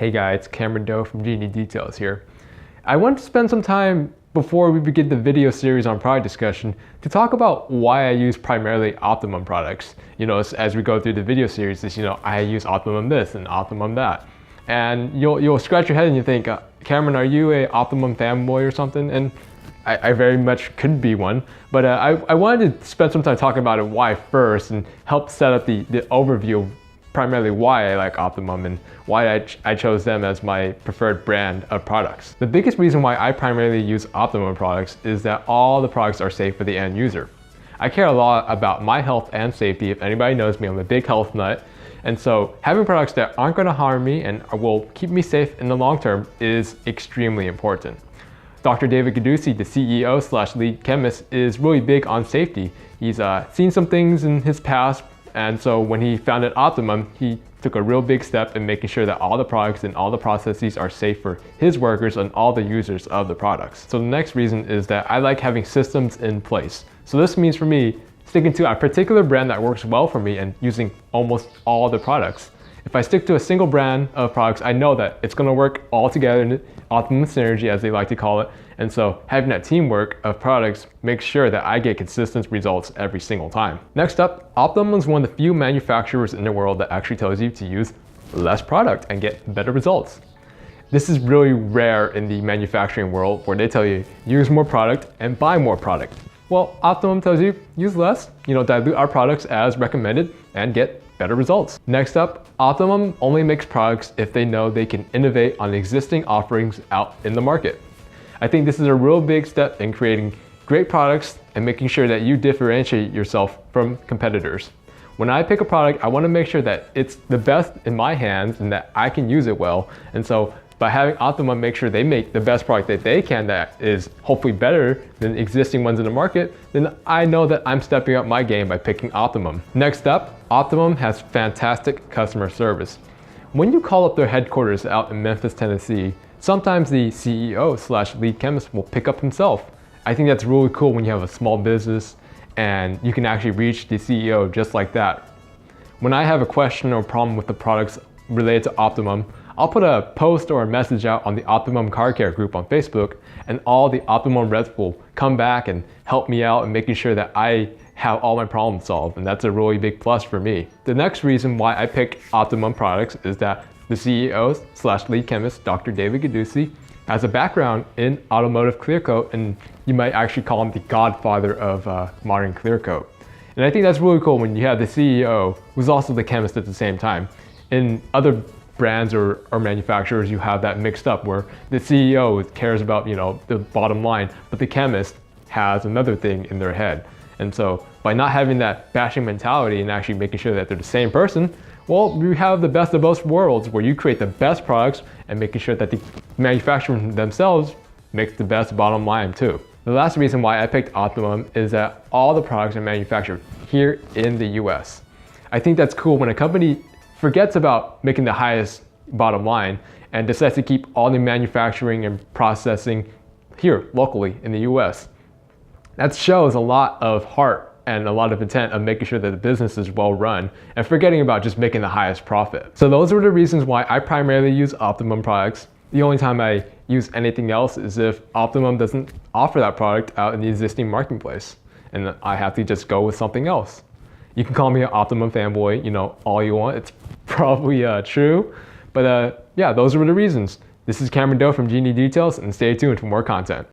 Hey guys, it's Cameron Doe from Genie Details here. I want to spend some time before we begin the video series on product discussion to talk about why I use primarily Optimum products. As we go through the video series, I use Optimum this and Optimum that. And you'll scratch your head and you think, Cameron, are you a Optimum fanboy or something? And I very much could be one, but I wanted to spend some time talking about it why first and help set up the overview of primarily why I like Optimum and why I chose them as my preferred brand of products. The biggest reason why I primarily use Optimum products is that all the products are safe for the end user. I care a lot about my health and safety. If anybody knows me, I'm a big health nut. And so having products that aren't going to harm me and will keep me safe in the long term is extremely important. Dr. David Gaddusi, the CEO/lead chemist, is really big on safety. He's seen some things in his past, and so when he founded Optimum, he took a real big step in making sure that all the products and all the processes are safe for his workers and all the users of the products. So the next reason is that I like having systems in place. So this means for me, sticking to a particular brand that works well for me and using almost all the products. If I stick to a single brand of products, I know that it's going to work all together in optimum synergy, as they like to call it. And so having that teamwork of products makes sure that I get consistent results every single time. Next up, Optimum is one of the few manufacturers in the world that actually tells you to use less product and get better results. This is really rare in the manufacturing world where they tell you use more product and buy more product. Well, Optimum tells you use less, dilute our products as recommended and get better results. Next up, Optimum only makes products if they know they can innovate on existing offerings out in the market. I think this is a real big step in creating great products and making sure that you differentiate yourself from competitors. When I pick a product, I want to make sure that it's the best in my hands and that I can use it well. And so by having Optimum make sure they make the best product that they can that is hopefully better than existing ones in the market, then I know that I'm stepping up my game by picking Optimum. Next up, Optimum has fantastic customer service. When you call up their headquarters out in Memphis, Tennessee, sometimes the CEO/lead chemist will pick up himself. I think that's really cool when you have a small business and you can actually reach the CEO just like that. When I have a question or problem with the products related to Optimum, I'll put a post or a message out on the Optimum Car Care group on Facebook, and all the Optimum reps will come back and help me out in making sure that I have all my problems solved, and that's a really big plus for me. The next reason why I pick Optimum products is that the CEO/lead chemist, Dr. David Gaddusi, has a background in automotive clear coat, and you might actually call him the godfather of modern clear coat. And I think that's really cool when you have the CEO who's also the chemist at the same time. In other brands or manufacturers, you have that mixed up where the CEO cares about the bottom line, but the chemist has another thing in their head. And so by not having that bashing mentality and actually making sure that they're the same person, well, you have the best of both worlds where you create the best products and making sure that the manufacturers themselves makes the best bottom line too. The last reason why I picked Optimum is that all the products are manufactured here in the US. I think that's cool when a company forgets about making the highest bottom line and decides to keep all the manufacturing and processing here locally in the US. That shows a lot of heart and a lot of intent of making sure that the business is well run and forgetting about just making the highest profit. So those are the reasons why I primarily use Optimum products. The only time I use anything else is if Optimum doesn't offer that product out in the existing marketplace and I have to just go with something else. You can call me an Optimum fanboy, all you want. It's probably true, but yeah, those are the reasons. This is Cameron Doe from Genie Details, and stay tuned for more content.